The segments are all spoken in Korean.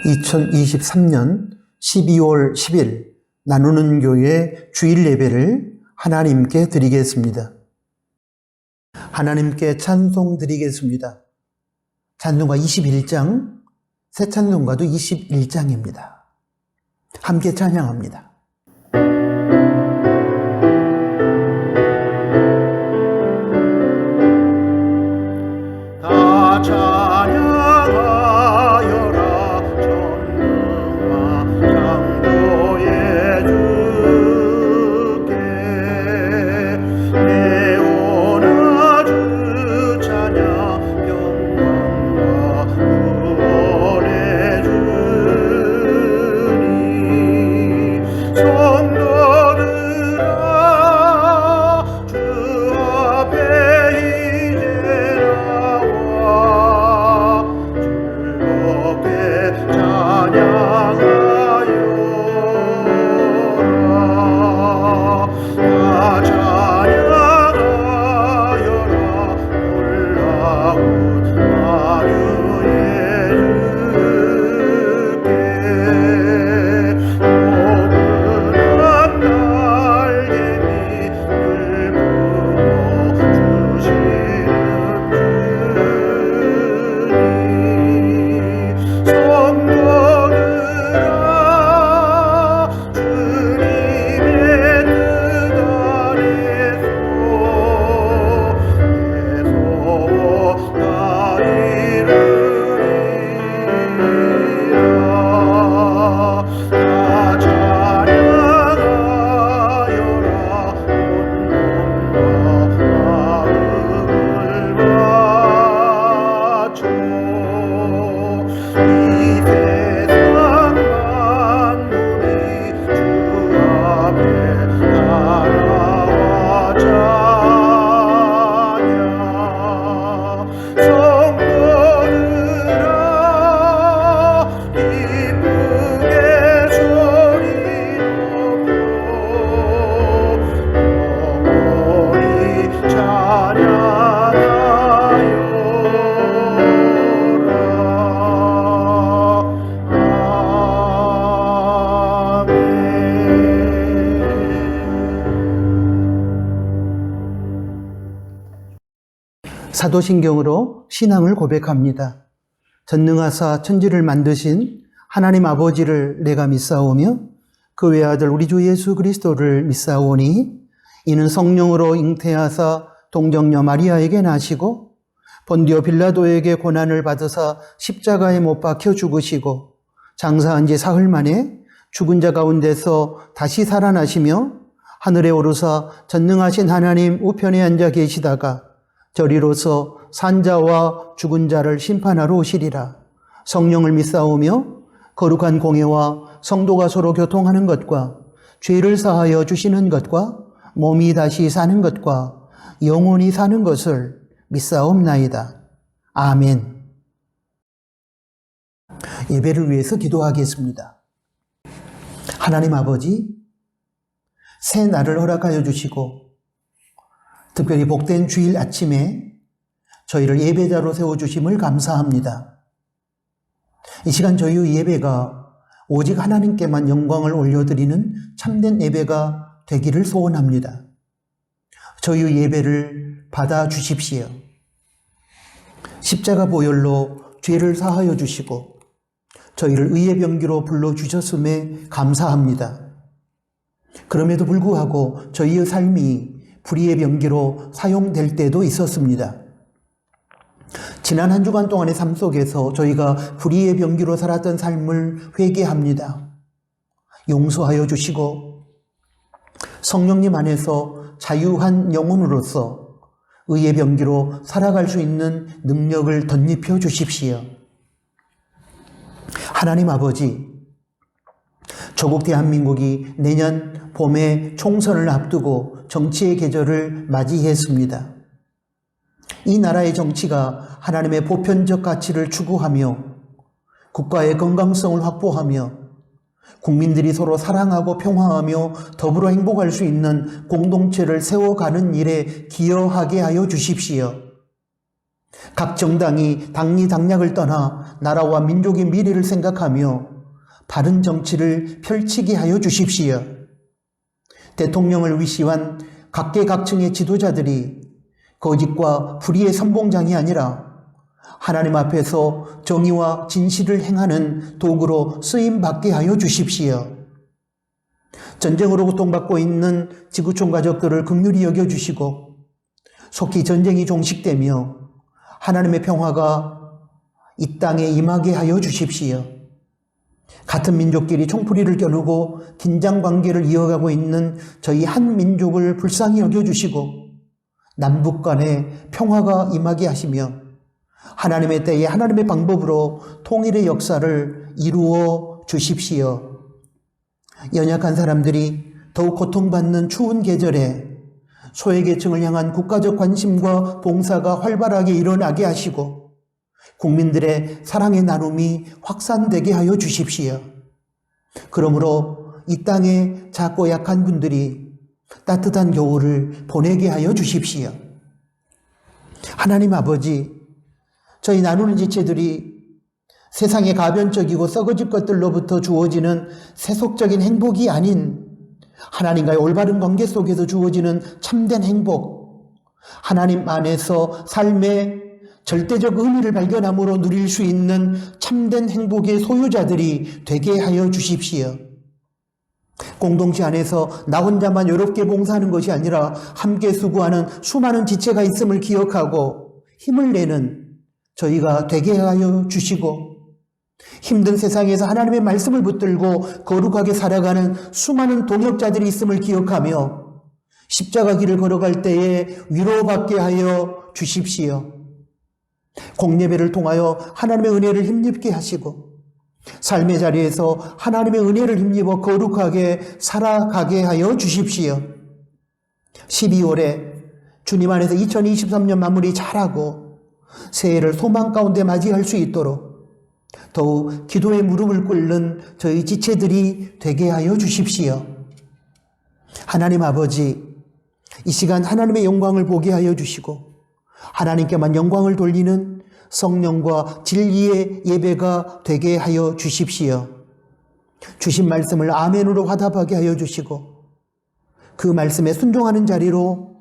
2023년 12월 10일 나누는 교회 주일 예배를 하나님께 드리겠습니다. 하나님께 찬송 드리겠습니다. 찬송가 21장, 새 찬송가도 21장입니다. 함께 찬양합니다. 다 찬양하여라 전능과 창조의 주께 내 오나 주 찬양 영광과 구원의 주니 성도들아 주 앞에 이제 즐겁게 찬양하여라 다 찬양하여라 놀라운 마류의 주께 포근한 날개미 늘 부어주시는 성도들아 주님의 뜻 아래서 애서워 따르리라 다 찬양하여라 온몸과 마음을 바쳐 이 세상 만물이 주 앞에 따라와 찬양 성도들아 기쁘게 소리 높여 영원히 사도신경으로 신앙을 고백합니다. 전능하사 천지를 만드신 하나님 아버지를 내가 믿사오며 그 외아들 우리 주 예수 그리스도를 믿사오니 이는 성령으로 잉태하사 동정녀 마리아에게 나시고 본디오 빌라도에게 고난을 받으사 십자가에 못 박혀 죽으시고 장사한 지 사흘 만에 죽은 자 가운데서 다시 살아나시며 하늘에 오르사 전능하신 하나님 우편에 앉아 계시다가 저리로서 산자와 죽은 자를 심판하러 오시리라. 성령을 믿사오며 거룩한 공예와 성도가 서로 교통하는 것과 죄를 사하여 주시는 것과 몸이 다시 사는 것과 영원히 사는 것을 믿사옵나이다. 아멘. 예배를 위해서 기도하겠습니다. 하나님 아버지, 새 날을 허락하여 주시고 특별히 복된 주일 아침에 저희를 예배자로 세워주심을 감사합니다. 이 시간 저희 예배가 오직 하나님께만 영광을 올려드리는 참된 예배가 되기를 소원합니다. 저희 예배를 받아주십시오. 십자가 보혈로 죄를 사하여 주시고 저희를 의의 병기로 불러주셨음에 감사합니다. 그럼에도 불구하고 저희의 삶이 불의의 병기로 사용될 때도 있었습니다. 지난 한 주간 동안의 삶 속에서 저희가 불의의 병기로 살았던 삶을 회개합니다. 용서하여 주시고 성령님 안에서 자유한 영혼으로서 의의 병기로 살아갈 수 있는 능력을 덧입혀 주십시오. 하나님 아버지, 조국 대한민국이 내년 봄에 총선을 앞두고 정치의 계절을 맞이했습니다. 이 나라의 정치가 하나님의 보편적 가치를 추구하며 국가의 건강성을 확보하며 국민들이 서로 사랑하고 평화하며 더불어 행복할 수 있는 공동체를 세워가는 일에 기여하게 하여 주십시오. 각 정당이 당리당략을 떠나 나라와 민족의 미래를 생각하며 바른 정치를 펼치게 하여 주십시오. 대통령을 위시한 각계각층의 지도자들이 거짓과 불의의 선봉장이 아니라 하나님 앞에서 정의와 진실을 행하는 도구로 쓰임받게 하여 주십시오. 전쟁으로 고통받고 있는 지구촌 가족들을 긍휼히 여겨주시고 속히 전쟁이 종식되며 하나님의 평화가 이 땅에 임하게 하여 주십시오. 같은 민족끼리 총풀이를 겨누고 긴장관계를 이어가고 있는 저희 한 민족을 불쌍히 여겨주시고 남북 간에 평화가 임하게 하시며 하나님의 때에 하나님의 방법으로 통일의 역사를 이루어 주십시오. 연약한 사람들이 더욱 고통받는 추운 계절에 소외계층을 향한 국가적 관심과 봉사가 활발하게 일어나게 하시고 국민들의 사랑의 나눔이 확산되게 하여 주십시오. 그러므로 이 땅에 작고 약한 분들이 따뜻한 겨울을 보내게 하여 주십시오. 하나님 아버지, 저희 나누는 지체들이 세상의 가변적이고 썩어질 것들로부터 주어지는 세속적인 행복이 아닌 하나님과의 올바른 관계 속에서 주어지는 참된 행복, 하나님 안에서 삶의 절대적 의미를 발견함으로 누릴 수 있는 참된 행복의 소유자들이 되게 하여 주십시오. 공동체 안에서 나 혼자만 외롭게 봉사하는 것이 아니라 함께 수고하는 수많은 지체가 있음을 기억하고 힘을 내는 저희가 되게 하여 주시고 힘든 세상에서 하나님의 말씀을 붙들고 거룩하게 살아가는 수많은 동역자들이 있음을 기억하며 십자가 길을 걸어갈 때에 위로받게 하여 주십시오. 공예배를 통하여 하나님의 은혜를 힘입게 하시고 삶의 자리에서 하나님의 은혜를 힘입어 거룩하게 살아가게 하여 주십시오. 12월에 주님 안에서 2023년 마무리 잘하고 새해를 소망 가운데 맞이할 수 있도록 더욱 기도의 무릎을 꿇는 저희 지체들이 되게 하여 주십시오. 하나님 아버지, 이 시간 하나님의 영광을 보게 하여 주시고 하나님께만 영광을 돌리는 성령과 진리의 예배가 되게 하여 주십시오. 주신 말씀을 아멘으로 화답하게 하여 주시고 그 말씀에 순종하는 자리로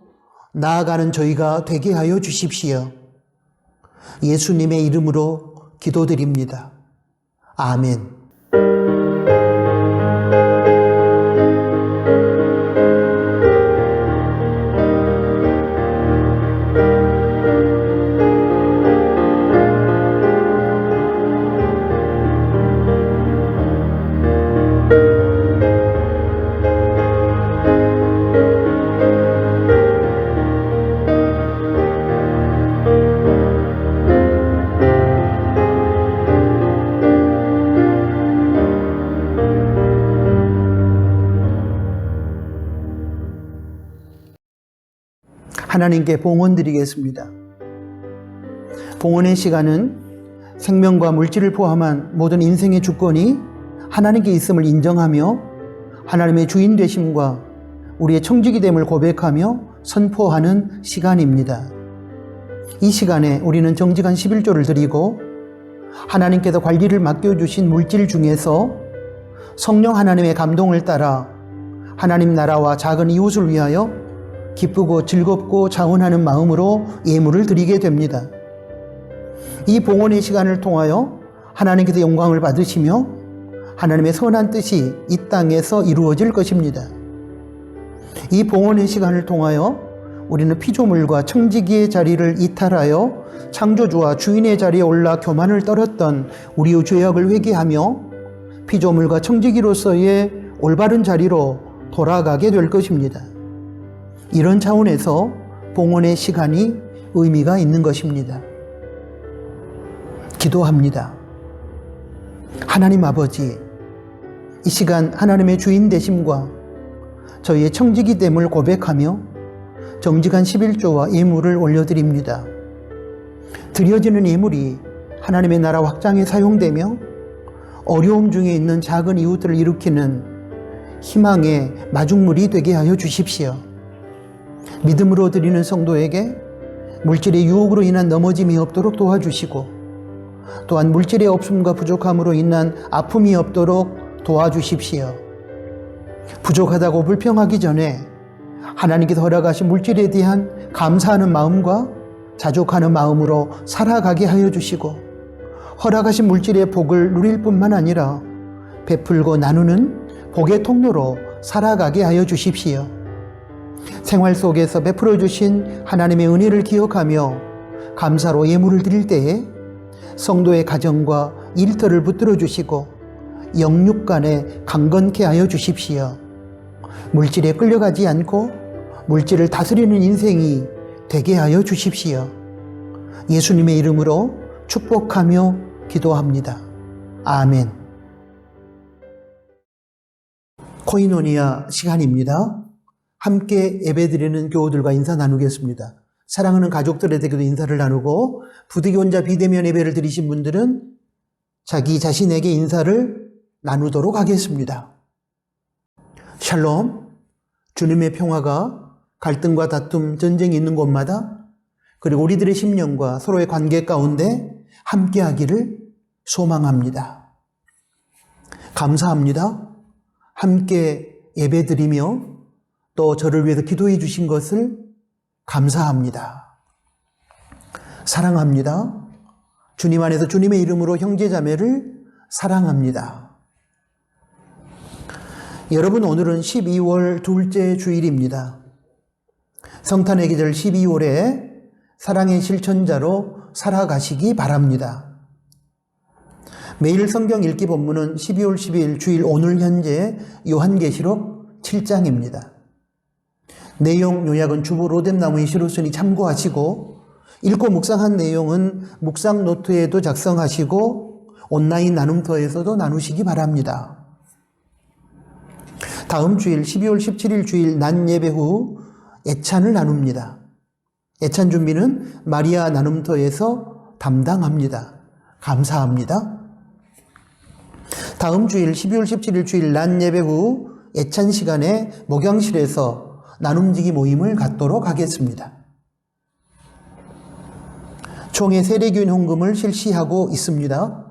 나아가는 저희가 되게 하여 주십시오. 예수님의 이름으로 기도드립니다. 아멘. 하나님께 봉헌 드리겠습니다. 봉헌의 시간은 생명과 물질을 포함한 모든 인생의 주권이 하나님께 있음을 인정하며 하나님의 주인 되심과 우리의 청지기 됨을 고백하며 선포하는 시간입니다. 이 시간에 우리는 정직한 11조를 드리고 하나님께서 관리를 맡겨주신 물질 중에서 성령 하나님의 감동을 따라 하나님 나라와 작은 이웃을 위하여 기쁘고 즐겁고 자원하는 마음으로 예물을 드리게 됩니다. 이 봉헌의 시간을 통하여 하나님께서 영광을 받으시며 하나님의 선한 뜻이 이 땅에서 이루어질 것입니다. 이 봉헌의 시간을 통하여 우리는 피조물과 청지기의 자리를 이탈하여 창조주와 주인의 자리에 올라 교만을 떨었던 우리의 죄악을 회개하며 피조물과 청지기로서의 올바른 자리로 돌아가게 될 것입니다. 이런 차원에서 봉헌의 시간이 의미가 있는 것입니다. 기도합니다. 하나님 아버지, 이 시간 하나님의 주인 되심과 저희의 청지기 됨을 고백하며 정직한 11조와 예물을 올려드립니다. 드려지는 예물이 하나님의 나라 확장에 사용되며 어려움 중에 있는 작은 이웃들을 일으키는 희망의 마중물이 되게 하여 주십시오. 믿음으로 드리는 성도에게 물질의 유혹으로 인한 넘어짐이 없도록 도와주시고, 또한 물질의 없음과 부족함으로 인한 아픔이 없도록 도와주십시오. 부족하다고 불평하기 전에 하나님께서 허락하신 물질에 대한 감사하는 마음과 자족하는 마음으로 살아가게 하여 주시고, 허락하신 물질의 복을 누릴 뿐만 아니라 베풀고 나누는 복의 통로로 살아가게 하여 주십시오. 생활 속에서 베풀어 주신 하나님의 은혜를 기억하며 감사로 예물을 드릴 때에 성도의 가정과 일터를 붙들어 주시고 영육 간에 강건케 하여 주십시오. 물질에 끌려가지 않고 물질을 다스리는 인생이 되게 하여 주십시오. 예수님의 이름으로 축복하며 기도합니다. 아멘. 코이노니아 시간입니다. 함께 예배드리는 교우들과 인사 나누겠습니다. 사랑하는 가족들에게도 인사를 나누고, 부득이혼자 비대면 예배를 드리신 분들은 자기 자신에게 인사를 나누도록 하겠습니다. 샬롬. 주님의 평화가 갈등과 다툼, 전쟁이 있는 곳마다, 그리고 우리들의 심령과 서로의 관계 가운데 함께하기를 소망합니다. 감사합니다. 함께 예배드리며 또 저를 위해서 기도해 주신 것을 감사합니다. 사랑합니다. 주님 안에서 주님의 이름으로 형제자매를 사랑합니다. 여러분, 오늘은 12월 둘째 주일입니다. 성탄의 계절 12월에 사랑의 실천자로 살아가시기 바랍니다. 매일 성경 읽기 본문은 12월 12일 주일 오늘 현재 요한계시록 7장입니다. 내용 요약은 주보 로뎀나무의 시로스니 참고하시고, 읽고 묵상한 내용은 묵상 노트에도 작성하시고 온라인 나눔터에서도 나누시기 바랍니다. 다음 주일 12월 17일 주일 낮 예배 후 예찬을 나눕니다. 예찬 준비는 마리아 나눔터에서 담당합니다. 감사합니다. 다음 주일 12월 17일 주일 낮 예배 후 예찬 시간에 목양실에서 나눔지기 모임을 갖도록 하겠습니다. 총회 세례교인 헌금을 실시하고 있습니다.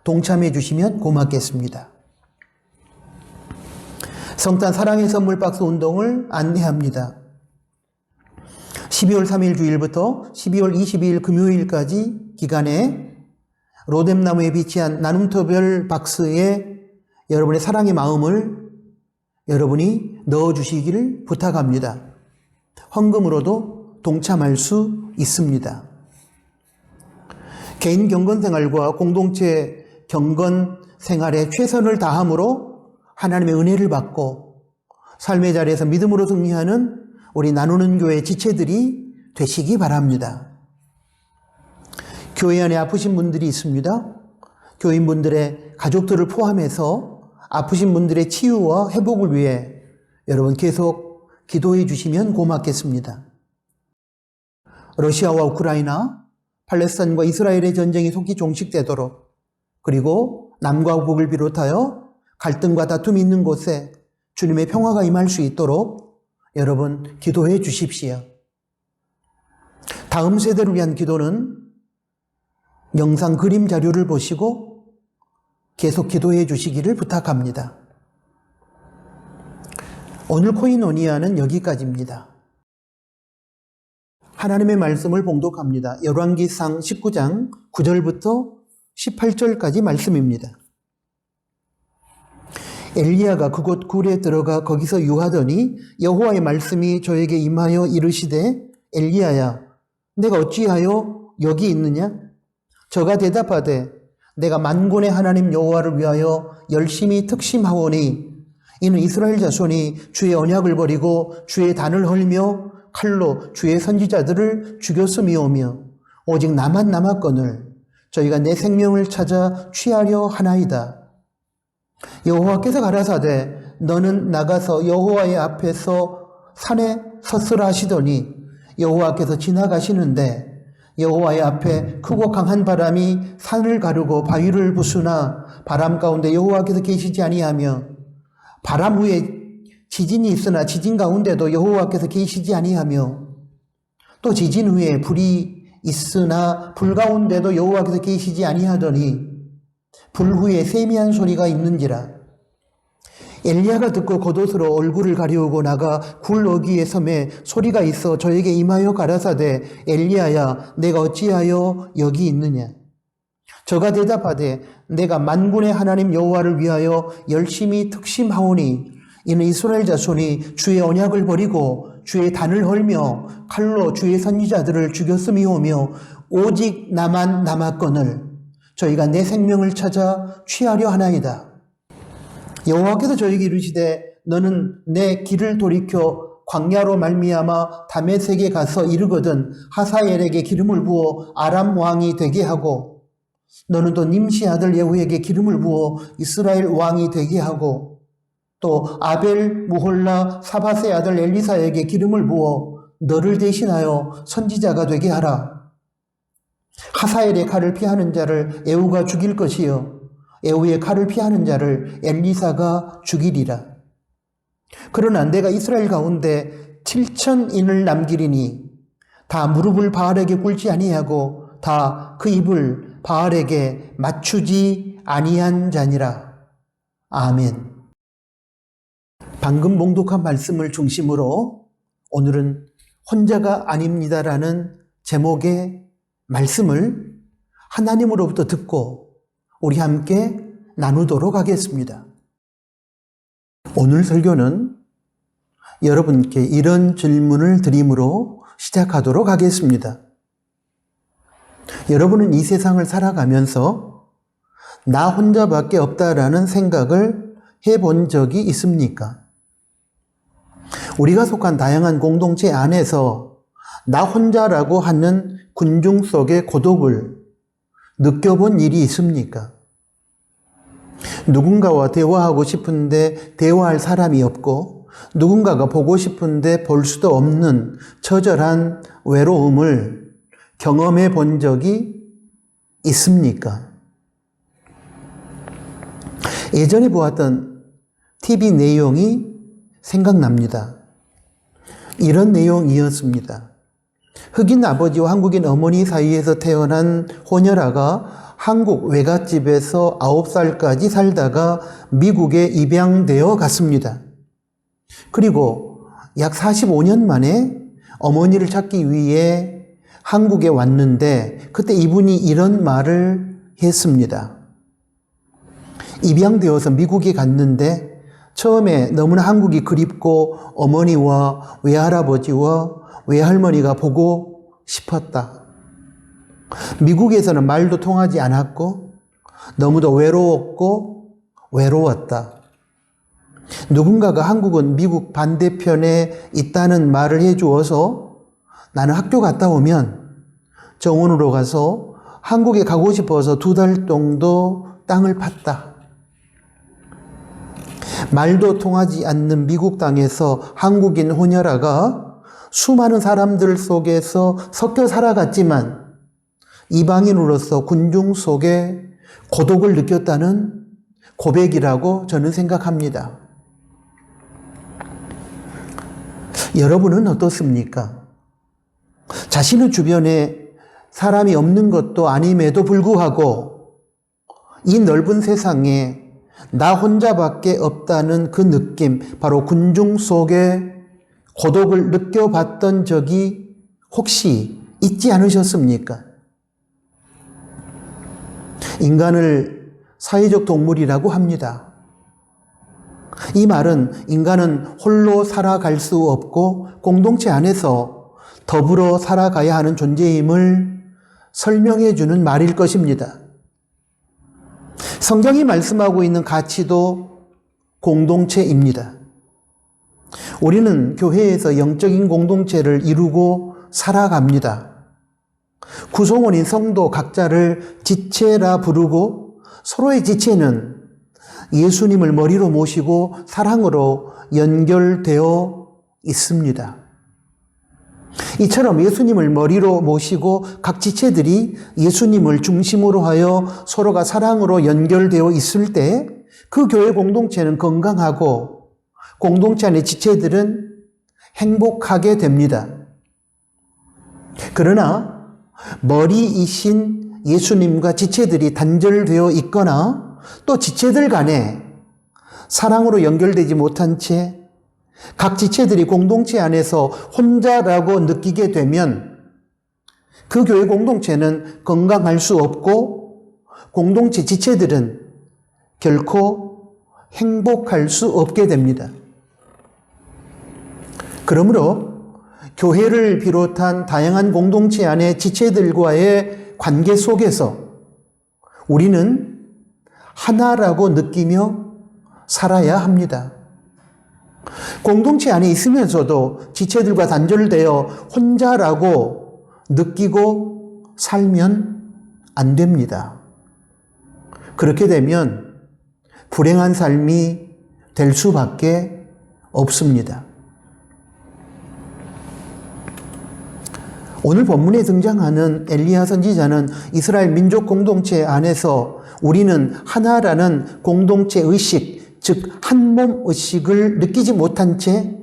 동참해 주시면 고맙겠습니다. 성탄 사랑의 선물 박스 운동을 안내합니다. 12월 3일 주일부터 12월 22일 금요일까지 기간에 로뎀나무에 비치한 나눔터별 박스에 여러분의 사랑의 마음을 여러분이 넣어주시기를 부탁합니다. 헌금으로도 동참할 수 있습니다. 개인 경건 생활과 공동체 경건 생활에 최선을 다함으로 하나님의 은혜를 받고 삶의 자리에서 믿음으로 승리하는 우리 나누는 교회 지체들이 되시기 바랍니다. 교회 안에 아프신 분들이 있습니다. 교인분들의 가족들을 포함해서 아프신 분들의 치유와 회복을 위해 여러분 계속 기도해 주시면 고맙겠습니다. 러시아와 우크라이나, 팔레스타인과 이스라엘의 전쟁이 속히 종식되도록, 그리고 남과 북을 비롯하여 갈등과 다툼이 있는 곳에 주님의 평화가 임할 수 있도록 여러분 기도해 주십시오. 다음 세대를 위한 기도는 영상 그림 자료를 보시고 계속 기도해 주시기를 부탁합니다. 오늘 코이노니아는 여기까지입니다. 하나님의 말씀을 봉독합니다. 열왕기상 19장 9절부터 18절까지 말씀입니다. 엘리야가 그곳 굴에 들어가 거기서 유하더니 여호와의 말씀이 저에게 임하여 이르시되, 엘리야야, 내가 어찌하여 여기 있느냐? 저가 대답하되, 내가 만군의 하나님 여호와를 위하여 열심히 특심하오니 이는 이스라엘 자손이 주의 언약을 버리고 주의 단을 헐며 칼로 주의 선지자들을 죽였음이오며 오직 나만 남았거늘 저희가 내 생명을 찾아 취하려 하나이다. 여호와께서 가라사대 너는 나가서 여호와의 앞에서 산에 섰으라 하시더니 여호와께서 지나가시는데 여호와의 앞에 크고 강한 바람이 산을 가르고 바위를 부수나 바람 가운데 여호와께서 계시지 아니하며 바람 후에 지진이 있으나 지진 가운데도 여호와께서 계시지 아니하며 또 지진 후에 불이 있으나 불 가운데도 여호와께서 계시지 아니하더니 불 후에 세미한 소리가 있는지라. 엘리야가 듣고 겉옷으로 얼굴을 가리우고 나가 굴 어귀에 섬에 소리가 있어 저에게 임하여 가라사대 엘리야야 내가 어찌하여 여기 있느냐. 저가 대답하되 내가 만군의 하나님 여호와를 위하여 열심히 특심하오니 이는 이스라엘 자손이 주의 언약을 버리고 주의 단을 헐며 칼로 주의 선지자들을 죽였음이오며 오직 나만 남았거늘 저희가 내 생명을 찾아 취하려 하나이다. 여호와께서 저에게 이르시되 너는 내 길을 돌이켜 광야로 말미암아 다메섹에 가서 이르거든 하사엘에게 기름을 부어 아람 왕이 되게 하고 너는 또 님시 아들 예후에게 기름을 부어 이스라엘 왕이 되게 하고 또 아벨 무홀라 사바세 아들 엘리사에게 기름을 부어 너를 대신하여 선지자가 되게 하라. 하사엘의 칼을 피하는 자를 예후가 죽일 것이요 예후의 칼을 피하는 자를 엘리사가 죽이리라. 그러나 내가 이스라엘 가운데 7,000인을 남기리니 다 무릎을 바알에게 꿇지 아니하고 다 그 입을 바알에게 맞추지 아니한 자니라. 아멘. 방금 봉독한 말씀을 중심으로 오늘은 혼자가 아닙니다라는 제목의 말씀을 하나님으로부터 듣고 우리 함께 나누도록 하겠습니다. 오늘 설교는 여러분께 이런 질문을 드림으로 시작하도록 하겠습니다. 여러분은 이 세상을 살아가면서 나 혼자밖에 없다라는 생각을 해본 적이 있습니까? 우리가 속한 다양한 공동체 안에서 나 혼자라고 하는 군중 속의 고독을 느껴본 일이 있습니까? 누군가와 대화하고 싶은데 대화할 사람이 없고 누군가가 보고 싶은데 볼 수도 없는 처절한 외로움을 경험해 본 적이 있습니까? 예전에 보았던 TV 내용이 생각납니다. 이런 내용이었습니다. 흑인 아버지와 한국인 어머니 사이에서 태어난 호녀라가 한국 외갓집에서 9살까지 살다가 미국에 입양되어 갔습니다. 그리고 약 45년 만에 어머니를 찾기 위해 한국에 왔는데 그때 이분이 이런 말을 했습니다. 입양되어서 미국에 갔는데 처음에 너무나 한국이 그립고 어머니와 외할아버지와 외할머니가 보고 싶었다. 미국에서는 말도 통하지 않았고 너무도 외로웠다. 누군가가 한국은 미국 반대편에 있다는 말을 해주어서 나는 학교 갔다 오면 정원으로 가서 한국에 가고 싶어서 2달 정도 땅을 팠다. 말도 통하지 않는 미국 땅에서 한국인 호녀라가 수많은 사람들 속에서 섞여 살아갔지만 이방인으로서 군중 속에 고독을 느꼈다는 고백이라고 저는 생각합니다. 여러분은 어떻습니까? 자신의 주변에 사람이 없는 것도 아님에도 불구하고 이 넓은 세상에 나 혼자밖에 없다는 그 느낌, 바로 군중 속에 고독을 느껴봤던 적이 혹시 있지 않으셨습니까? 인간을 사회적 동물이라고 합니다. 이 말은 인간은 홀로 살아갈 수 없고 공동체 안에서 더불어 살아가야 하는 존재임을 설명해 주는 말일 것입니다. 성경이 말씀하고 있는 가치도 공동체입니다. 우리는 교회에서 영적인 공동체를 이루고 살아갑니다. 구성원인 성도 각자를 지체라 부르고 서로의 지체는 예수님을 머리로 모시고 사랑으로 연결되어 있습니다. 이처럼 예수님을 머리로 모시고 각 지체들이 예수님을 중심으로 하여 서로가 사랑으로 연결되어 있을 때 그 교회 공동체는 건강하고 공동체 안의 지체들은 행복하게 됩니다. 그러나 머리이신 예수님과 지체들이 단절되어 있거나 또 지체들 간에 사랑으로 연결되지 못한 채 각 지체들이 공동체 안에서 혼자라고 느끼게 되면 그 교회 공동체는 건강할 수 없고 공동체 지체들은 결코 행복할 수 없게 됩니다. 그러므로 교회를 비롯한 다양한 공동체 안의 지체들과의 관계 속에서 우리는 하나라고 느끼며 살아야 합니다. 공동체 안에 있으면서도 지체들과 단절되어 혼자라고 느끼고 살면 안 됩니다. 그렇게 되면 불행한 삶이 될 수밖에 없습니다. 오늘 본문에 등장하는 엘리야 선지자는 이스라엘 민족 공동체 안에서 우리는 하나라는 공동체 의식, 즉 한몸 의식을 느끼지 못한 채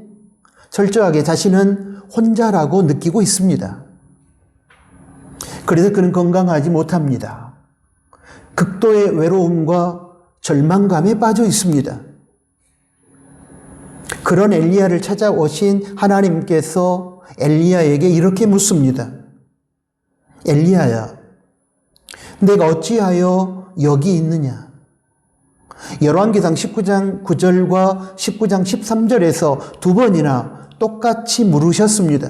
철저하게 자신은 혼자라고 느끼고 있습니다. 그래서 그는 건강하지 못합니다. 극도의 외로움과 절망감에 빠져 있습니다. 그런 엘리야를 찾아오신 하나님께서 엘리야에게 이렇게 묻습니다. 엘리야야, 내가 어찌하여 여기 있느냐? 열왕기상 19장 9절과 19장 13절에서 두 번이나 똑같이 물으셨습니다.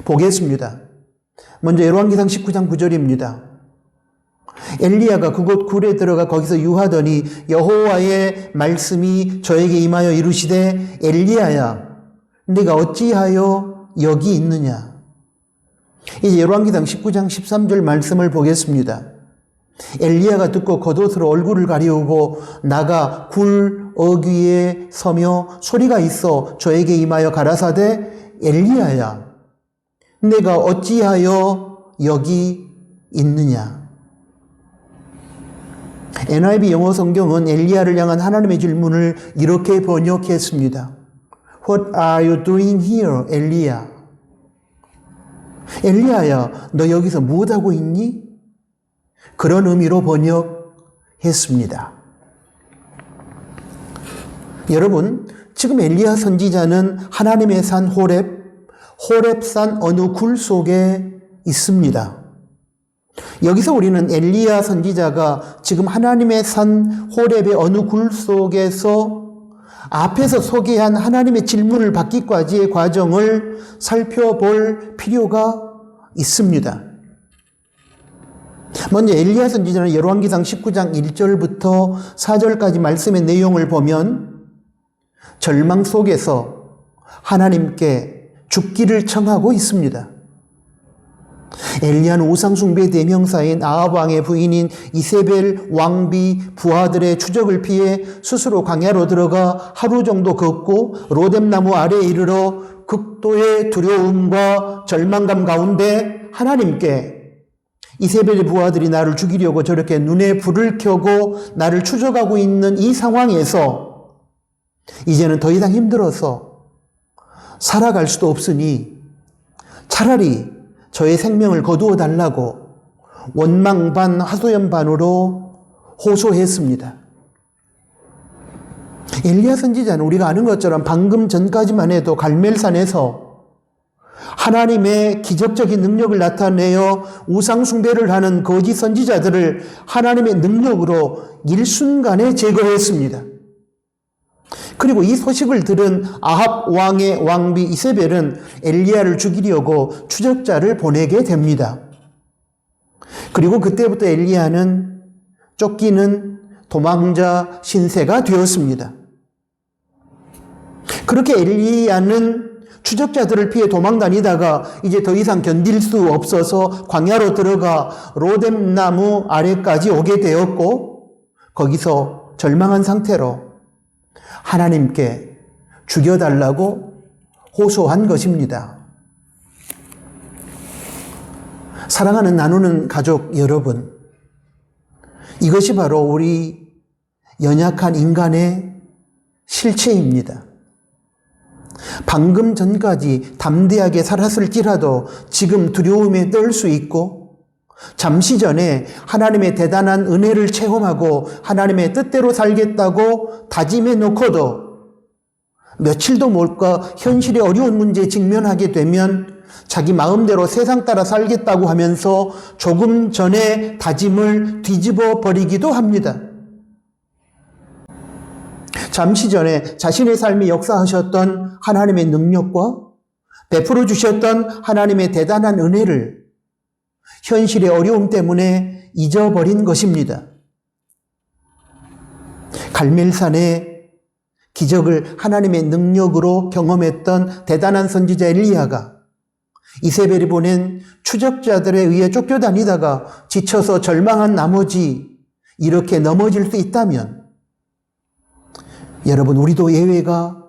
보겠습니다. 먼저 열왕기상 19장 9절입니다. 엘리야가 그곳 굴에 들어가 거기서 유하더니 여호와의 말씀이 저에게 임하여 이르시되 엘리야야, 네가 어찌하여 여기 있느냐? 이제 열왕기상 19장 13절 말씀을 보겠습니다. 엘리야가 듣고 겉옷으로 얼굴을 가리우고 나가 굴 어귀에 서며 소리가 있어 저에게 임하여 가라사대 엘리야야, 내가 어찌하여 여기 있느냐? NIV 영어 성경은 엘리야를 향한 하나님의 질문을 이렇게 번역했습니다. What are you doing here, 엘리야? 엘리야야, 너 여기서 무엇하고 있니? 그런 의미로 번역했습니다. 여러분, 지금 엘리야 선지자는 하나님의 산 호렙산 어느 굴 속에 있습니다. 여기서 우리는 엘리야 선지자가 지금 하나님의 산 호렙의 어느 굴 속에서 앞에서 소개한 하나님의 질문을 받기까지의 과정을 살펴볼 필요가 있습니다. 먼저 엘리야 선지자는 열왕기상 19장 1절부터 4절까지 말씀의 내용을 보면 절망 속에서 하나님께 죽기를 청하고 있습니다. 엘리야는 우상숭배 대명사인 아합 왕의 부인인 이세벨 왕비 부하들의 추적을 피해 스스로 광야로 들어가 하루 정도 걷고 로뎀나무 아래에 이르러 극도의 두려움과 절망감 가운데 하나님께 이세벨의 부하들이 나를 죽이려고 저렇게 눈에 불을 켜고 나를 추적하고 있는 이 상황에서 이제는 더 이상 힘들어서 살아갈 수도 없으니 차라리 저의 생명을 거두어 달라고 원망 반 하소연 반으로 호소했습니다. 엘리야 선지자는 우리가 아는 것처럼 방금 전까지만 해도 갈멜산에서 하나님의 기적적인 능력을 나타내어 우상 숭배를 하는 거짓 선지자들을 하나님의 능력으로 일순간에 제거했습니다. 그리고 이 소식을 들은 아합 왕의 왕비 이세벨은 엘리야를 죽이려고 추적자를 보내게 됩니다. 그리고 그때부터 엘리야는 쫓기는 도망자 신세가 되었습니다. 그렇게 엘리야는 추적자들을 피해 도망다니다가 이제 더 이상 견딜 수 없어서 광야로 들어가 로뎀나무 아래까지 오게 되었고 거기서 절망한 상태로 하나님께 죽여달라고 호소한 것입니다. 사랑하는 나누는 가족 여러분, 이것이 바로 우리 연약한 인간의 실체입니다. 방금 전까지 담대하게 살았을지라도 지금 두려움에 떨 수 있고, 잠시 전에 하나님의 대단한 은혜를 체험하고 하나님의 뜻대로 살겠다고 다짐해 놓고도 며칠도 못 가 현실의 어려운 문제에 직면하게 되면 자기 마음대로 세상 따라 살겠다고 하면서 조금 전에 다짐을 뒤집어 버리기도 합니다. 잠시 전에 자신의 삶에 역사하셨던 하나님의 능력과 베풀어 주셨던 하나님의 대단한 은혜를 현실의 어려움 때문에 잊어버린 것입니다. 갈멜산의 기적을 하나님의 능력으로 경험했던 대단한 선지자 엘리야가 이세벨이 보낸 추적자들에 의해 쫓겨다니다가 지쳐서 절망한 나머지 이렇게 넘어질 수 있다면 여러분, 우리도 예외가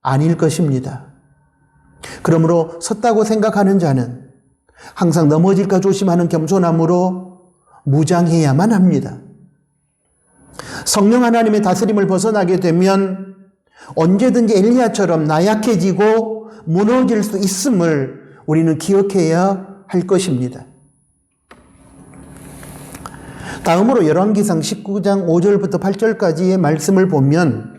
아닐 것입니다. 그러므로 섰다고 생각하는 자는 항상 넘어질까 조심하는 겸손함으로 무장해야만 합니다. 성령 하나님의 다스림을 벗어나게 되면 언제든지 엘리야처럼 나약해지고 무너질 수 있음을 우리는 기억해야 할 것입니다. 다음으로 열왕기상 19장 5절부터 8절까지의 말씀을 보면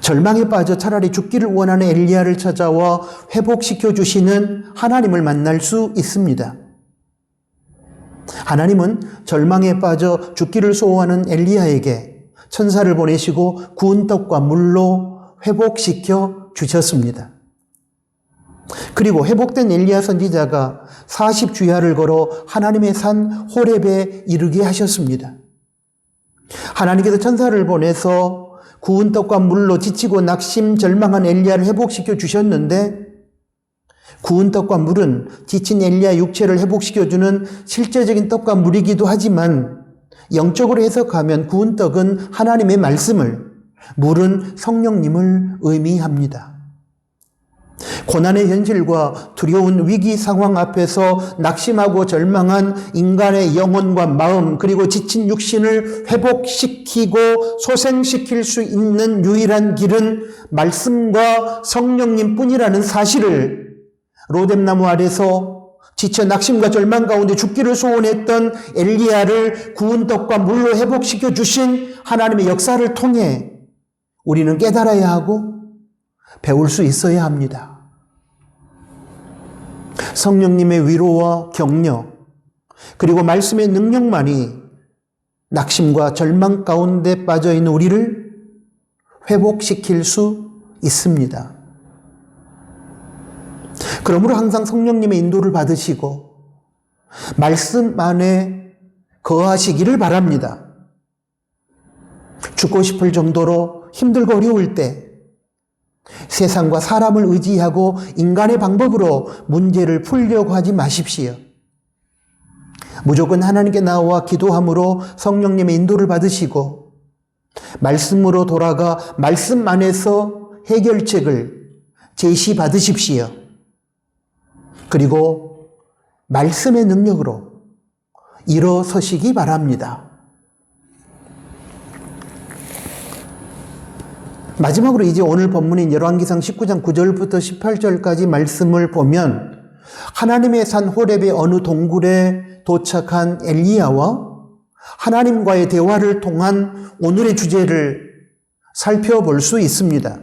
절망에 빠져 차라리 죽기를 원하는 엘리야를 찾아와 회복시켜 주시는 하나님을 만날 수 있습니다. 하나님은 절망에 빠져 죽기를 소원하는 엘리야에게 천사를 보내시고 구운 떡과 물로 회복시켜 주셨습니다. 그리고 회복된 엘리야 선지자가 40주야를 걸어 하나님의 산 호렙에 이르게 하셨습니다. 하나님께서 천사를 보내서 구운 떡과 물로 지치고 낙심 절망한 엘리야를 회복시켜 주셨는데, 구운 떡과 물은 지친 엘리야 육체를 회복시켜주는 실제적인 떡과 물이기도 하지만 영적으로 해석하면 구운 떡은 하나님의 말씀을, 물은 성령님을 의미합니다. 고난의 현실과 두려운 위기 상황 앞에서 낙심하고 절망한 인간의 영혼과 마음, 그리고 지친 육신을 회복시키고 소생시킬 수 있는 유일한 길은 말씀과 성령님 뿐이라는 사실을 로뎀나무 아래서 지쳐 낙심과 절망 가운데 죽기를 소원했던 엘리야를 구운 떡과 물로 회복시켜 주신 하나님의 역사를 통해 우리는 깨달아야 하고 배울 수 있어야 합니다. 성령님의 위로와 격려, 그리고 말씀의 능력만이 낙심과 절망 가운데 빠져있는 우리를 회복시킬 수 있습니다. 그러므로 항상 성령님의 인도를 받으시고 말씀 안에 거하시기를 바랍니다. 죽고 싶을 정도로 힘들고 어려울 때 세상과 사람을 의지하고 인간의 방법으로 문제를 풀려고 하지 마십시오. 무조건 하나님께 나와 기도함으로 성령님의 인도를 받으시고 말씀으로 돌아가 말씀 안에서 해결책을 제시받으십시오. 그리고 말씀의 능력으로 일어서시기 바랍니다. 마지막으로 이제 오늘 본문인 열왕기상 19장 9절부터 18절까지 말씀을 보면 하나님의 산 호렙의 어느 동굴에 도착한 엘리야와 하나님과의 대화를 통한 오늘의 주제를 살펴볼 수 있습니다.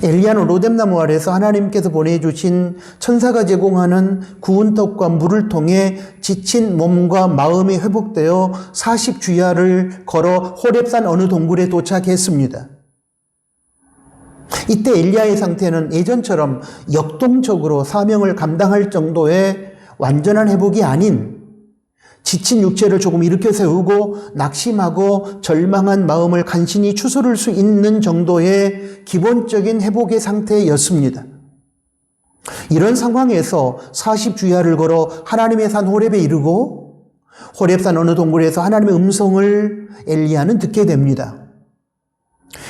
엘리야는 로뎀나무 아래서 하나님께서 보내주신 천사가 제공하는 구운 떡과 물을 통해 지친 몸과 마음이 회복되어 40주야를 걸어 호렙산 어느 동굴에 도착했습니다. 이때 엘리야의 상태는 예전처럼 역동적으로 사명을 감당할 정도의 완전한 회복이 아닌 지친 육체를 조금 일으켜 세우고 낙심하고 절망한 마음을 간신히 추스를 수 있는 정도의 기본적인 회복의 상태였습니다. 이런 상황에서 40주야를 걸어 하나님의 산 호렙에 이르고 호렙산 어느 동굴에서 하나님의 음성을 엘리야는 듣게 됩니다.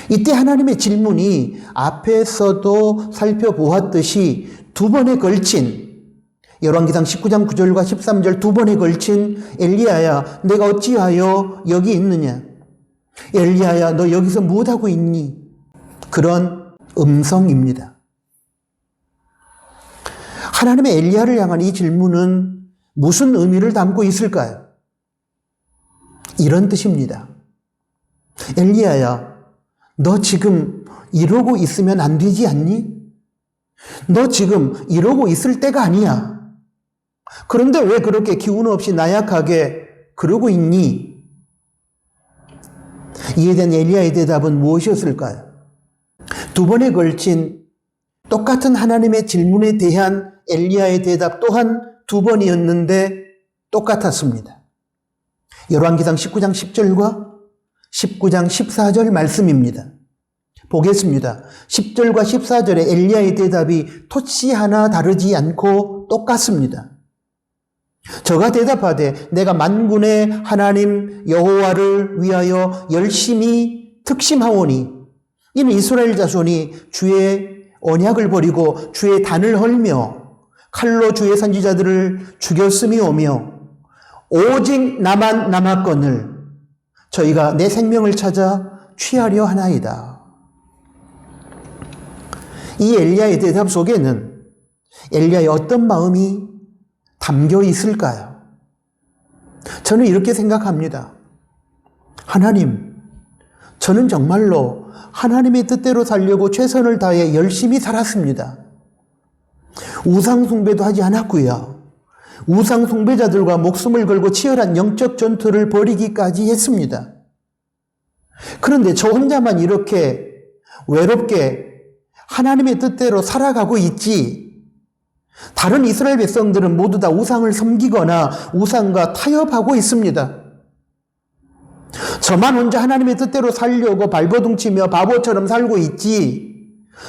이때 하나님의 질문이 앞에서도 살펴보았듯이 두 번에 걸친 열왕기상 19장 9절과 13절 두 번에 걸친 엘리야야 내가 어찌하여 여기 있느냐? 엘리야야 너 여기서 무엇하고 있니? 그런 음성입니다. 하나님의 엘리야를 향한 이 질문은 무슨 의미를 담고 있을까요? 이런 뜻입니다. 엘리야야, 너 지금 이러고 있으면 안 되지 않니? 너 지금 이러고 있을 때가 아니야. 그런데 왜 그렇게 기운 없이 나약하게 그러고 있니? 이에 대한 엘리야의 대답은 무엇이었을까요? 두 번에 걸친 똑같은 하나님의 질문에 대한 엘리야의 대답 또한 두 번이었는데 똑같았습니다. 열왕기상 19장 10절과 19장 14절 말씀입니다. 보겠습니다. 10절과 14절에 엘리야의 대답이 토치 하나 다르지 않고 똑같습니다. 저가 대답하되 내가 만군의 하나님 여호와를 위하여 열심히 특심하오니 이는 이스라엘 자손이 주의 언약을 버리고 주의 단을 헐며 칼로 주의 선지자들을 죽였음이오며 오직 나만 남았거늘 저희가 내 생명을 찾아 취하려 하나이다. 이 엘리야의 대답 속에는 엘리야의 어떤 마음이 담겨 있을까요? 저는 이렇게 생각합니다. 하나님, 저는 정말로 하나님의 뜻대로 살려고 최선을 다해 열심히 살았습니다. 우상 숭배도 하지 않았고요. 우상 숭배자들과 목숨을 걸고 치열한 영적 전투를 벌이기까지 했습니다. 그런데 저 혼자만 이렇게 외롭게 하나님의 뜻대로 살아가고 있지, 다른 이스라엘 백성들은 모두 다 우상을 섬기거나 우상과 타협하고 있습니다. 저만 혼자 하나님의 뜻대로 살려고 발버둥치며 바보처럼 살고 있지,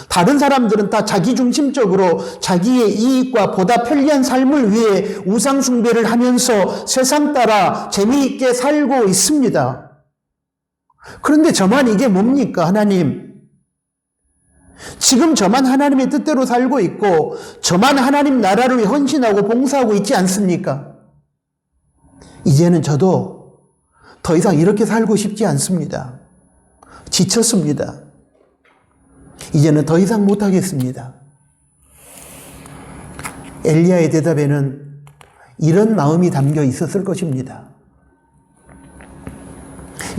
다른 사람들은 다 자기중심적으로 자기의 이익과 보다 편리한 삶을 위해 우상 숭배를 하면서 세상 따라 재미있게 살고 있습니다. 그런데 저만 이게 뭡니까, 하나님? 지금 저만 하나님의 뜻대로 살고 있고 저만 하나님 나라를 위해 헌신하고 봉사하고 있지 않습니까? 이제는 저도 더 이상 이렇게 살고 싶지 않습니다. 지쳤습니다. 이제는 더 이상 못하겠습니다. 엘리야의 대답에는 이런 마음이 담겨 있었을 것입니다.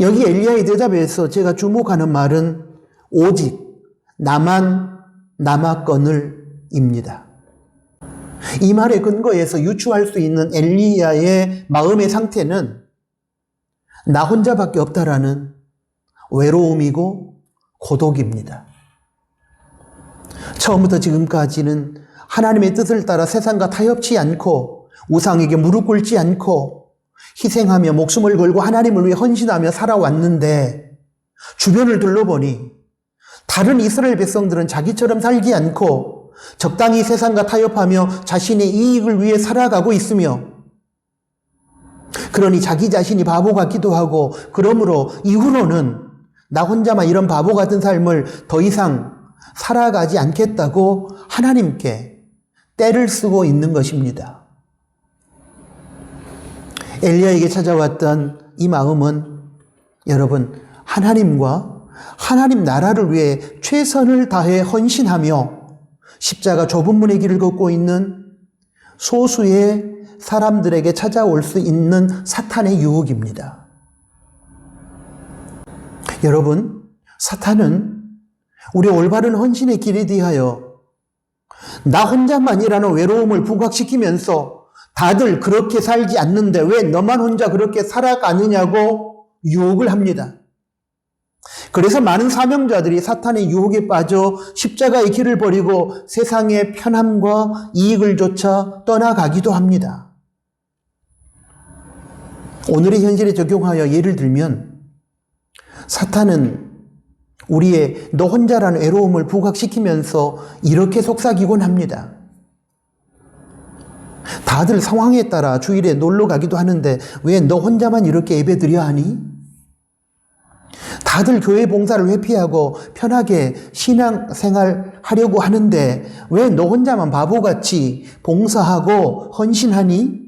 여기 엘리야의 대답에서 제가 주목하는 말은 오직 나만 남았거늘 입니다. 이 말의 근거에서 유추할 수 있는 엘리야의 마음의 상태는 나 혼자밖에 없다라는 외로움이고 고독입니다. 처음부터 지금까지는 하나님의 뜻을 따라 세상과 타협치 않고 우상에게 무릎 꿇지 않고 희생하며 목숨을 걸고 하나님을 위해 헌신하며 살아왔는데 주변을 둘러보니 다른 이스라엘 백성들은 자기처럼 살지 않고 적당히 세상과 타협하며 자신의 이익을 위해 살아가고 있으며, 그러니 자기 자신이 바보 같기도 하고, 그러므로 이후로는 나 혼자만 이런 바보 같은 삶을 더 이상 살아가지 않겠다고 하나님께 떼를 쓰고 있는 것입니다. 엘리야에게 찾아왔던 이 마음은 여러분, 하나님과 하나님 나라를 위해 최선을 다해 헌신하며 십자가 좁은 문의 길을 걷고 있는 소수의 사람들에게 찾아올 수 있는 사탄의 유혹입니다. 여러분, 사탄은 우리 올바른 헌신의 길에 대하여 나 혼자만이라는 외로움을 부각시키면서 다들 그렇게 살지 않는데 왜 너만 혼자 그렇게 살아가느냐고 유혹을 합니다. 그래서 많은 사명자들이 사탄의 유혹에 빠져 십자가의 길을 버리고 세상의 편함과 이익을 쫓아 떠나가기도 합니다. 오늘의 현실에 적용하여 예를 들면 사탄은 우리의 너 혼자라는 외로움을 부각시키면서 이렇게 속삭이곤 합니다. 다들 상황에 따라 주일에 놀러 가기도 하는데 왜 너 혼자만 이렇게 예배드려 하니? 다들 교회 봉사를 회피하고 편하게 신앙생활 하려고 하는데 왜 너 혼자만 바보같이 봉사하고 헌신하니?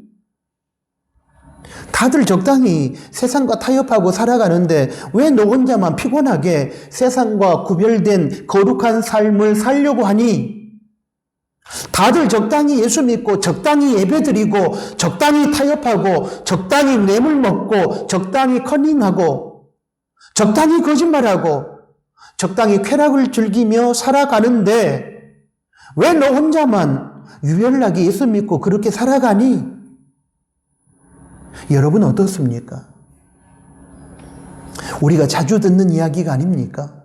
다들 적당히 세상과 타협하고 살아가는데 왜 너 혼자만 피곤하게 세상과 구별된 거룩한 삶을 살려고 하니? 다들 적당히 예수 믿고 적당히 예배드리고 적당히 타협하고 적당히 뇌물 먹고 적당히 커닝하고 적당히 거짓말하고 적당히 쾌락을 즐기며 살아가는데 왜 너 혼자만 유별나게 예수 믿고 그렇게 살아가니? 여러분 어떻습니까? 우리가 자주 듣는 이야기가 아닙니까?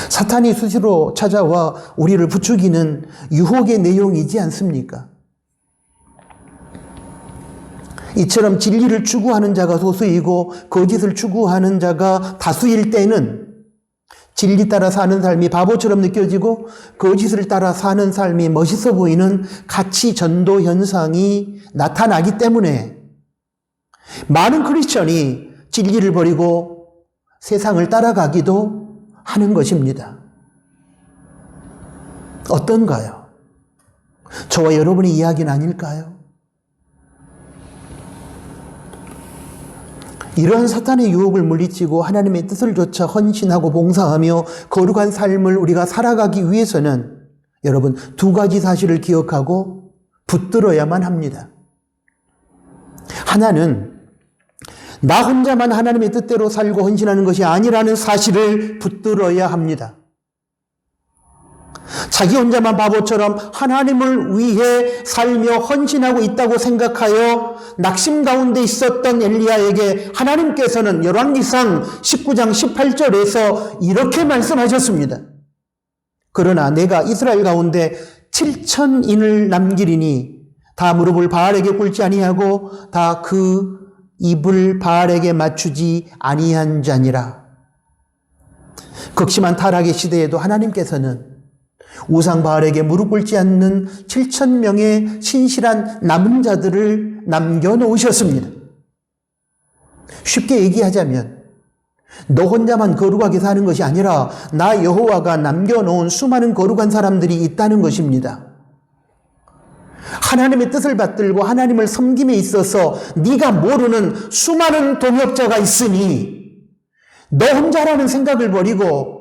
사탄이 수시로 찾아와 우리를 부추기는 유혹의 내용이지 않습니까? 이처럼 진리를 추구하는 자가 소수이고 거짓을 추구하는 자가 다수일 때는 진리 따라 사는 삶이 바보처럼 느껴지고 거짓을 따라 사는 삶이 멋있어 보이는 가치 전도 현상이 나타나기 때문에 많은 크리스천이 진리를 버리고 세상을 따라가기도 하는 것입니다. 어떤가요? 저와 여러분의 이야기는 아닐까요? 이런 사탄의 유혹을 물리치고 하나님의 뜻을 좇아 헌신하고 봉사하며 거룩한 삶을 우리가 살아가기 위해서는 여러분 두 가지 사실을 기억하고 붙들어야만 합니다. 하나는 나 혼자만 하나님의 뜻대로 살고 헌신하는 것이 아니라는 사실을 붙들어야 합니다. 자기 혼자만 바보처럼 하나님을 위해 살며 헌신하고 있다고 생각하여 낙심 가운데 있었던 엘리야에게 하나님께서는 열왕기상 19장 18절에서 이렇게 말씀하셨습니다. 그러나 내가 이스라엘 가운데 7,000인을 남기리니 다 무릎을 바알에게 꿇지 아니하고 다 그 입을 바알에게 맞추지 아니한 자니라. 극심한 타락의 시대에도 하나님께서는 우상 바알에게 무릎 꿇지 않는 7,000명의 신실한 남은 자들을 남겨놓으셨습니다. 쉽게 얘기하자면 너 혼자만 거룩하게 사는 것이 아니라 나 여호와가 남겨놓은 수많은 거룩한 사람들이 있다는 것입니다. 하나님의 뜻을 받들고 하나님을 섬김에 있어서 네가 모르는 수많은 동역자가 있으니 너 혼자라는 생각을 버리고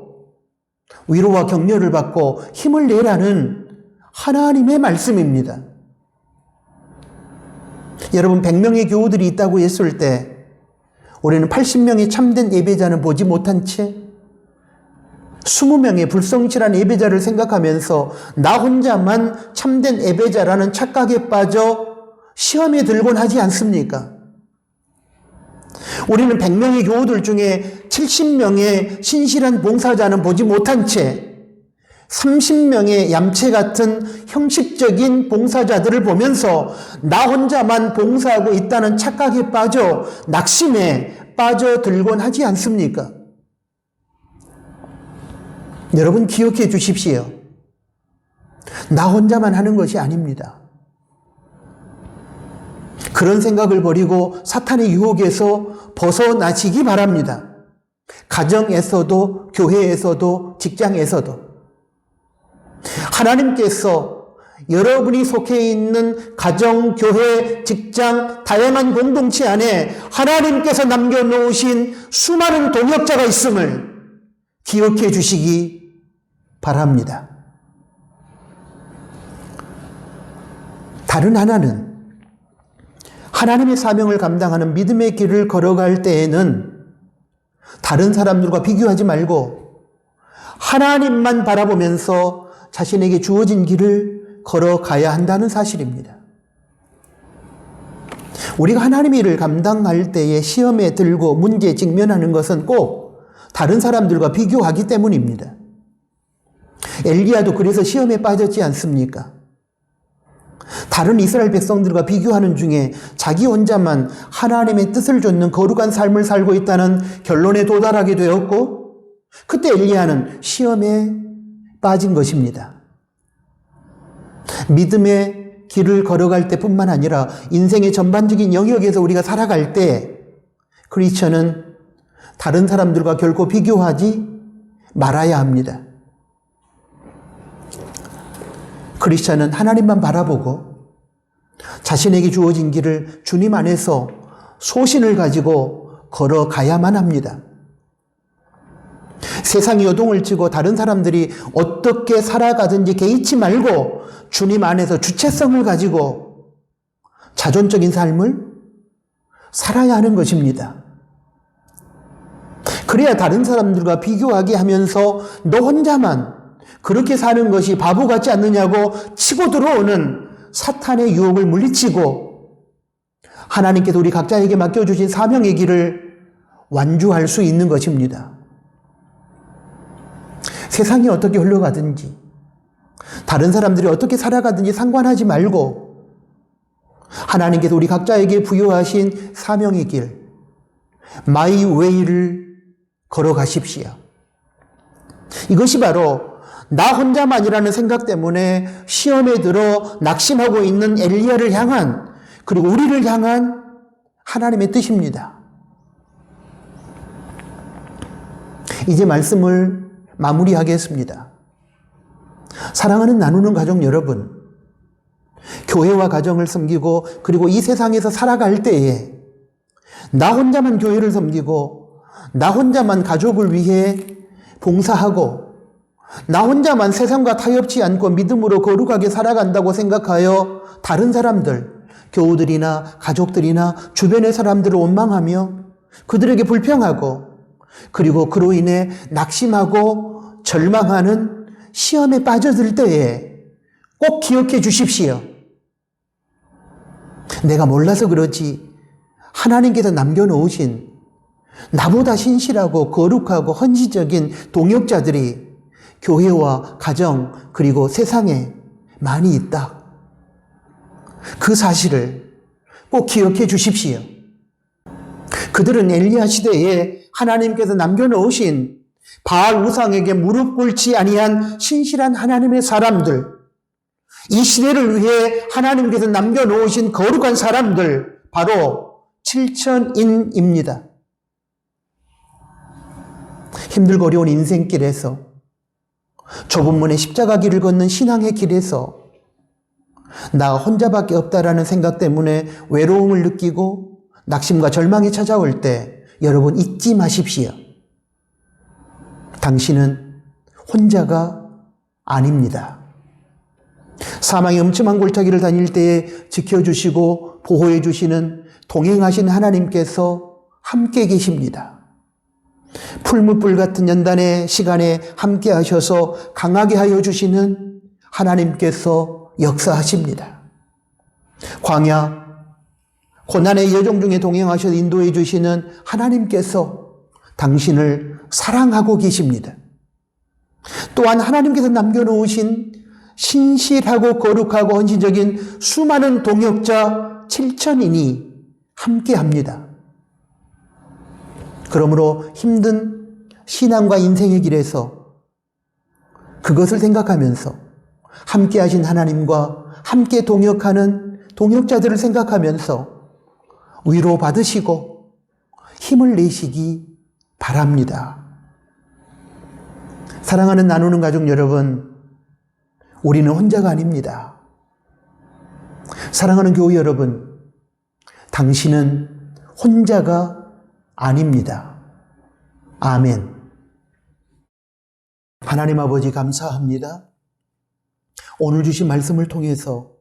위로와 격려를 받고 힘을 내라는 하나님의 말씀입니다. 여러분 100명의 교우들이 있다고 했을 때 우리는 80명의 참된 예배자는 보지 못한 채 20명의 불성실한 예배자를 생각하면서 나 혼자만 참된 예배자라는 착각에 빠져 시험에 들곤 하지 않습니까? 우리는 100명의 교우들 중에 70명의 신실한 봉사자는 보지 못한 채 30명의 얌체 같은 형식적인 봉사자들을 보면서 나 혼자만 봉사하고 있다는 착각에 빠져 낙심에 빠져들곤 하지 않습니까? 여러분 기억해 주십시오. 나 혼자만 하는 것이 아닙니다. 그런 생각을 버리고 사탄의 유혹에서 벗어나시기 바랍니다. 가정에서도 교회에서도 직장에서도 하나님께서 여러분이 속해 있는 가정, 교회, 직장, 다양한 공동체 안에 하나님께서 남겨놓으신 수많은 동역자가 있음을 기억해 주시기 바랍니다. 다른 하나는 하나님의 사명을 감당하는 믿음의 길을 걸어갈 때에는 다른 사람들과 비교하지 말고 하나님만 바라보면서 자신에게 주어진 길을 걸어가야 한다는 사실입니다. 우리가 하나님의 일을 감당할 때에 시험에 들고 문제에 직면하는 것은 꼭 다른 사람들과 비교하기 때문입니다. 엘리야도 그래서 시험에 빠졌지 않습니까? 다른 이스라엘 백성들과 비교하는 중에 자기 혼자만 하나님의 뜻을 좇는 거룩한 삶을 살고 있다는 결론에 도달하게 되었고 그때 엘리야는 시험에 빠진 것입니다. 믿음의 길을 걸어갈 때뿐만 아니라 인생의 전반적인 영역에서 우리가 살아갈 때 크리스천은 다른 사람들과 결코 비교하지 말아야 합니다. 크리스천은 하나님만 바라보고 자신에게 주어진 길을 주님 안에서 소신을 가지고 걸어가야만 합니다. 세상이 요동을 치고 다른 사람들이 어떻게 살아가든지 개의치 말고 주님 안에서 주체성을 가지고 자존적인 삶을 살아야 하는 것입니다. 그래야 다른 사람들과 비교하게 하면서 너 혼자만 그렇게 사는 것이 바보 같지 않느냐고 치고 들어오는 사탄의 유혹을 물리치고 하나님께서 우리 각자에게 맡겨주신 사명의 길을 완주할 수 있는 것입니다. 세상이 어떻게 흘러가든지 다른 사람들이 어떻게 살아가든지 상관하지 말고 하나님께서 우리 각자에게 부여하신 사명의 길, 마이 웨이를 걸어가십시오. 이것이 바로 나 혼자만이라는 생각 때문에 시험에 들어 낙심하고 있는 엘리야를 향한, 그리고 우리를 향한 하나님의 뜻입니다. 이제 말씀을 마무리하겠습니다. 사랑하는 나누는 가족 여러분, 교회와 가정을 섬기고 그리고 이 세상에서 살아갈 때에 나 혼자만 교회를 섬기고 나 혼자만 가족을 위해 봉사하고 나 혼자만 세상과 타협치 않고 믿음으로 거룩하게 살아간다고 생각하여 다른 사람들, 교우들이나 가족들이나 주변의 사람들을 원망하며 그들에게 불평하고 그리고 그로 인해 낙심하고 절망하는 시험에 빠져들 때에 꼭 기억해 주십시오. 내가 몰라서 그렇지 하나님께서 남겨놓으신 나보다 신실하고 거룩하고 헌신적인 동역자들이 교회와 가정 그리고 세상에 많이 있다. 그 사실을 꼭 기억해 주십시오. 그들은 엘리야 시대에 하나님께서 남겨놓으신 바알 우상에게 무릎 꿇지 아니한 신실한 하나님의 사람들, 이 시대를 위해 하나님께서 남겨놓으신 거룩한 사람들, 바로 7,000인입니다. 힘들고 어려운 인생길에서 좁은 문의 십자가 길을 걷는 신앙의 길에서 나 혼자밖에 없다라는 생각 때문에 외로움을 느끼고 낙심과 절망이 찾아올 때 여러분 잊지 마십시오. 당신은 혼자가 아닙니다. 사망의 음침한 골짜기를 다닐 때에 지켜주시고 보호해 주시는 동행하신 하나님께서 함께 계십니다. 풀무불 같은 연단의 시간에 함께 하셔서 강하게 하여 주시는 하나님께서 역사하십니다. 광야, 고난의 여정 중에 동행하셔서 인도해 주시는 하나님께서 당신을 사랑하고 계십니다. 또한 하나님께서 남겨놓으신 신실하고 거룩하고 헌신적인 수많은 동역자 7,000인이 함께합니다. 그러므로 힘든 신앙과 인생의 길에서 그것을 생각하면서 함께하신 하나님과 함께 동역하는 동역자들을 생각하면서 위로받으시고 힘을 내시기 바랍니다. 사랑하는 나누는 가족 여러분, 우리는 혼자가 아닙니다. 사랑하는 교회 여러분, 당신은 혼자가 아닙니다. 아멘. 하나님 아버지 감사합니다. 오늘 주신 말씀을 통해서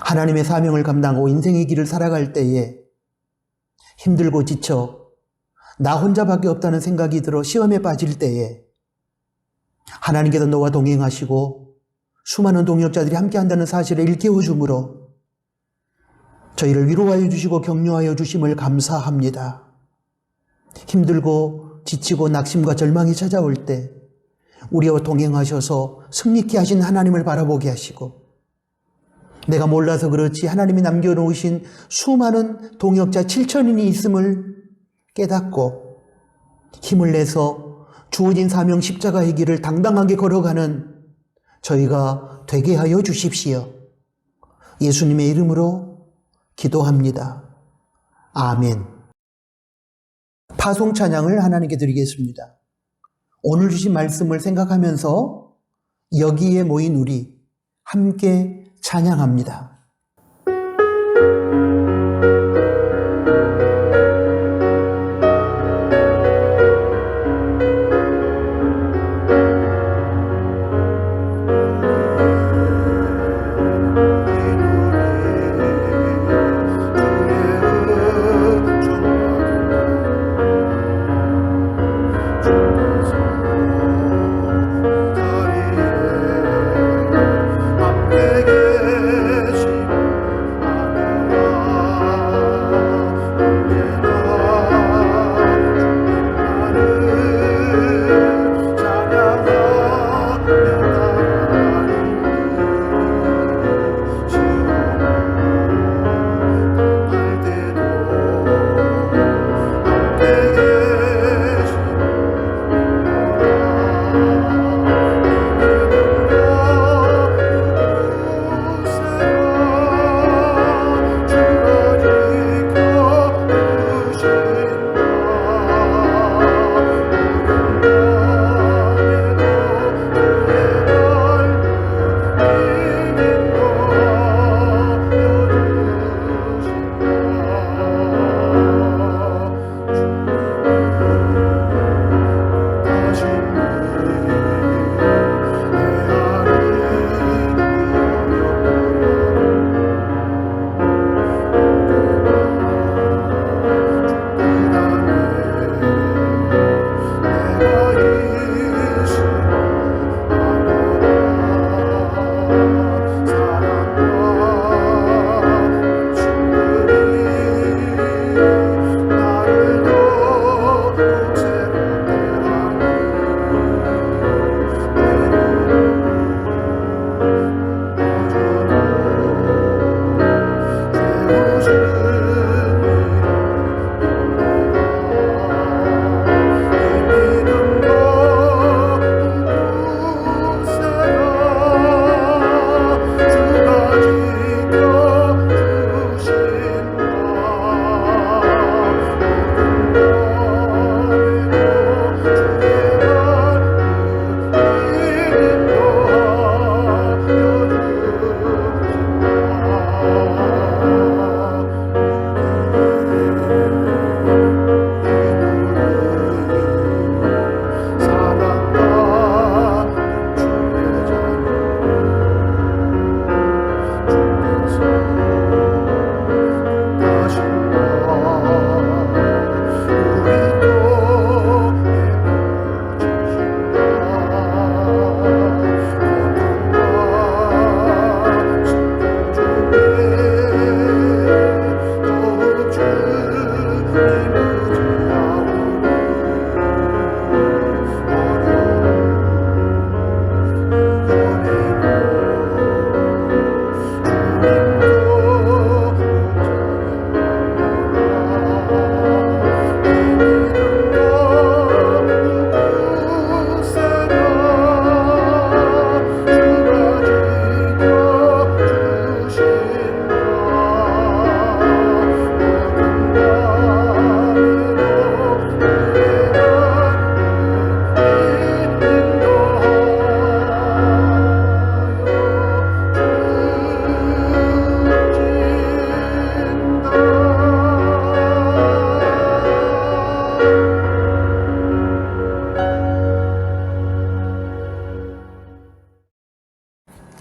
하나님의 사명을 감당하고 인생의 길을 살아갈 때에 힘들고 지쳐 나 혼자밖에 없다는 생각이 들어 시험에 빠질 때에 하나님께서 너와 동행하시고 수많은 동역자들이 함께한다는 사실을 일깨워 주므로 저희를 위로하여 주시고 격려하여 주심을 감사합니다. 힘들고 지치고 낙심과 절망이 찾아올 때 우리와 동행하셔서 승리케 하신 하나님을 바라보게 하시고 내가 몰라서 그렇지 하나님이 남겨놓으신 수많은 동역자 7,000인이 있음을 깨닫고 힘을 내서 주어진 사명 십자가의 길을 당당하게 걸어가는 저희가 되게 하여 주십시오. 예수님의 이름으로 기도합니다. 아멘. 파송 찬양을 하나님께 드리겠습니다. 오늘 주신 말씀을 생각하면서 여기에 모인 우리 함께 찬양합니다.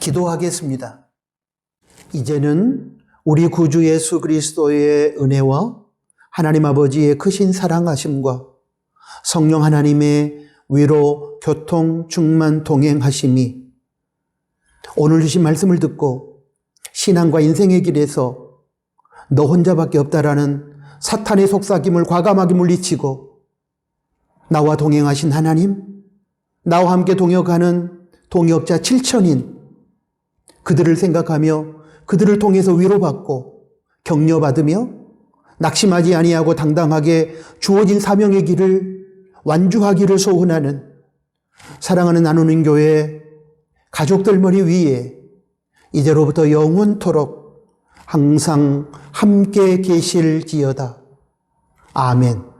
기도하겠습니다. 이제는 우리 구주 예수 그리스도의 은혜와 하나님 아버지의 크신 사랑하심과 성령 하나님의 위로, 교통, 충만, 동행하심이 오늘 주신 말씀을 듣고 신앙과 인생의 길에서 너 혼자밖에 없다라는 사탄의 속삭임을 과감하게 물리치고 나와 동행하신 하나님, 나와 함께 동역하는 동역자 7천인 그들을 생각하며 그들을 통해서 위로받고 격려받으며 낙심하지 아니하고 당당하게 주어진 사명의 길을 완주하기를 소원하는 사랑하는 나누는 교회 가족들 머리 위에 이제로부터 영원토록 항상 함께 계실지어다. 아멘.